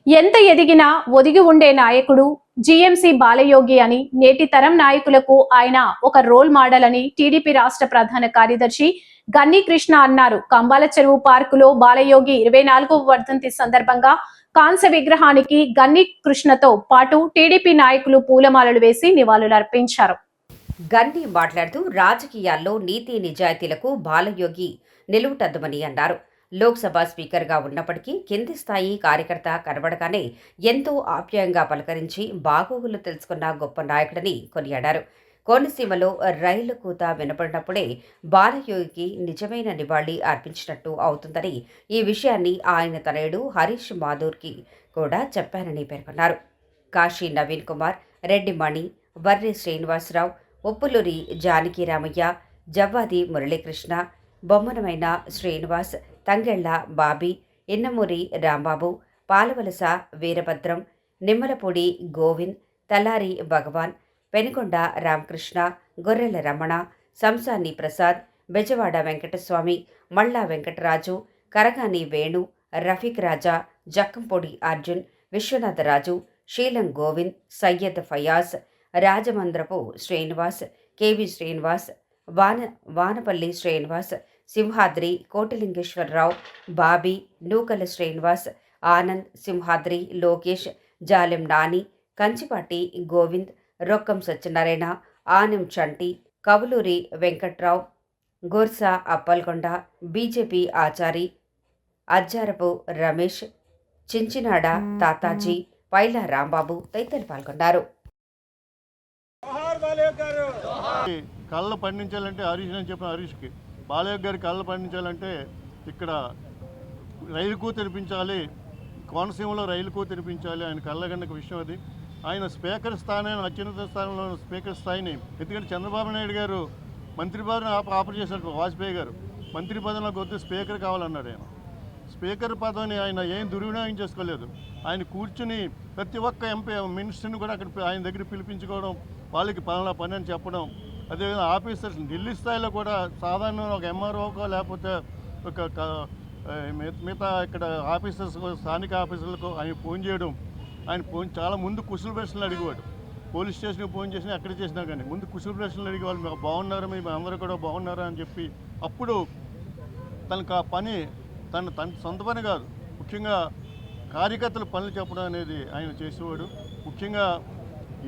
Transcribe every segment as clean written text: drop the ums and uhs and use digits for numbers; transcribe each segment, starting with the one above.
ఎంత ఎదిగినా ఒదిగి ఉండే నాయకుడు జీఎంసీ బాలయోగి అని, నేటి తరం నాయకులకు ఆయన ఒక రోల్ మోడల్ అని టీడీపీ రాష్ట్ర ప్రధాన కార్యదర్శి గన్నీ కృష్ణ అన్నారు. కంబాల చెరువు పార్కులో బాలయోగి 24వ వర్ధంతి సందర్భంగా కాంస్య విగ్రహానికి గన్నీ కృష్ణతో పాటు టీడీపీ నాయకులు పూలమాలలు వేసి నివాళులర్పించారు. గన్నీ మాట్లాడుతూ రాజకీయాల్లో నీతి నిజాయితీలకు బాలయోగి నిలువుటద్దమని అన్నారు. లోక్సభ స్పీకర్గా ఉన్నప్పటికీ కింది స్థాయి కార్యకర్త కనబడగానే ఎంతో ఆప్యాయంగా పలకరించి బాగోగులు తెలుసుకున్న గొప్ప నాయకుడని కొనియాడారు. కోనసీమలో రైలు కూత వినపడినప్పుడే బాలయోగికి నిజమైన నివాళి అర్పించినట్టు అవుతుందని, ఈ విషయాన్ని ఆయన తనయుడు హరీష్ మాథూర్కి కూడా చెప్పారని పేర్కొన్నారు. కాశీ నవీన్ కుమార్, రెడ్డి మణి, వర్రి శ్రీనివాసరావు, ఉప్పులూరి జానకిరామయ్య, జవ్వాది మురళీకృష్ణ, బొమ్మనమైన శ్రీనివాస్, తంగెళ్ల బాబీ, ఇన్నమూరి రాంబాబు, పాలవలస వీరభద్రం, నిమ్మలపూడి గోవింద్, తలారి భగవాన్, పెనుకొండ రామకృష్ణ, గొర్రెల రమణ, సంసాని ప్రసాద్, బెజవాడ వెంకటస్వామి, మల్లా వెంకటరాజు, కరగాని వేణు, రఫీక్ రాజా, జక్కంపొడి అర్జున్, విశ్వనాథరాజు, శీలం గోవింద్, సయ్యద్ ఫయాజ్, రాజమంద్రపు శ్రీనివాస్, కేవి శ్రీనివాస్, వానపల్లి శ్రీనివాస్, సింహాద్రి, కోటిలింగేశ్వరరావు, బాబీ, నూకల శ్రీనివాస్, ఆనంద్, సింహాద్రి, లోకేష్, జాలెం నాని, కంచిపాటి గోవింద్, రొక్కం సత్యనారాయణ, ఆనం చంటి, కవులూరి వెంకట్రావు, గోర్సా అప్పల్కొండ, బీజేపీ ఆచారి, అజ్జారపు రమేష్, చించినాడ తాతాజీ, పైల రాంబాబు తదితరులు పాల్గొన్నారు. కళ్ళు పండించాలంటే హరీష్ అని చెప్పిన హరీష్కి, బాలయ్య గారి కళ్ళు పండించాలంటే ఇక్కడ రైలు కూ తెరిపించాలి, కోనసీమలో రైలు కూ తెరిపించాలి. ఆయన కళ్ళగండక విషయం అది. ఆయన స్పీకర్ స్థానాన్ని, అత్యున్నత స్థానంలో స్పీకర్ స్థాయిని, ఎందుకంటే చంద్రబాబు నాయుడు గారు మంత్రి పదవిని ఆఫర్ చేశారు. వాజ్పేయి గారు మంత్రి పదవిలోకి వద్దు, స్పీకర్ కావాలన్నాడు. ఆయన స్పీకర్ పదవిని ఆయన ఏం దుర్వినియోగం చేసుకోలేదు. ఆయన కూర్చుని ప్రతి ఒక్క ఎంపీ మినిస్టర్ని కూడా అక్కడ ఆయన దగ్గర పిలిపించుకోవడం, వాళ్ళకి పలానా పని అని చెప్పడం. అదేవిధంగా ఆఫీసర్స్ ఢిల్లీ స్థాయిలో కూడా సాధారణ ఒక ఎంఆర్ఓకో లేకపోతే ఒక మిగతా ఇక్కడ ఆఫీసర్స్, స్థానిక ఆఫీసర్లకు ఆయన ఫోన్ చేయడం. ఆయన ఫోన్ చాలా ముందు కుశల ప్రశ్నలు అడిగేవాడు. పోలీస్ స్టేషన్కి ఫోన్ చేసినా ఎక్కడ చేసినా కానీ ముందు కుశల ప్రశ్నలు అడిగేవాళ్ళు. మీకు బాగున్నారా, మీ అందరూ కూడా బాగున్నారా అని చెప్పి. అప్పుడు తనకు ఆ పని తన సొంత పని కాదు, ముఖ్యంగా కార్యకర్తలు పనులు చెప్పడం అనేది ఆయన చేసేవాడు. ముఖ్యంగా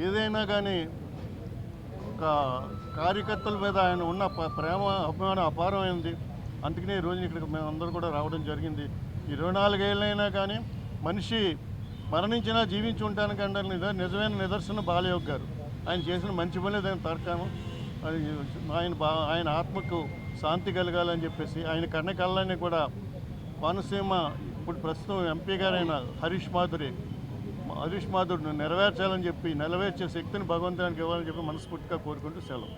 ఏదైనా కానీ ఒక కార్యకర్తల మీద ఆయన ఉన్న ప్రేమ, అభిమానం అపారమైంది. అందుకనే ఈ రోజున ఇక్కడికి మేము అందరూ కూడా రావడం జరిగింది. 24 ఏళ్ళైనా కానీ మనిషి మరణించినా జీవించి ఉంటానికంటే నిజమైన నిదర్శనం బాలయోగి గారు. ఆయన చేసిన మంచి పని దాన్ని తర్కాను. ఆయన ఆత్మకు శాంతి కలగాలని చెప్పేసి ఆయన కళ్ళని కూడా కోనసీమ ఇప్పుడు ప్రస్తుతం ఎంపీ గారైన హరీష్ మాథూర్ నెరవేర్చాలని చెప్పి, నెరవేర్చే శక్తిని భగవంతునికి ఇవ్వాలని చెప్పి మనస్ఫూర్తిగా కోరుకుంటూ సెలవు.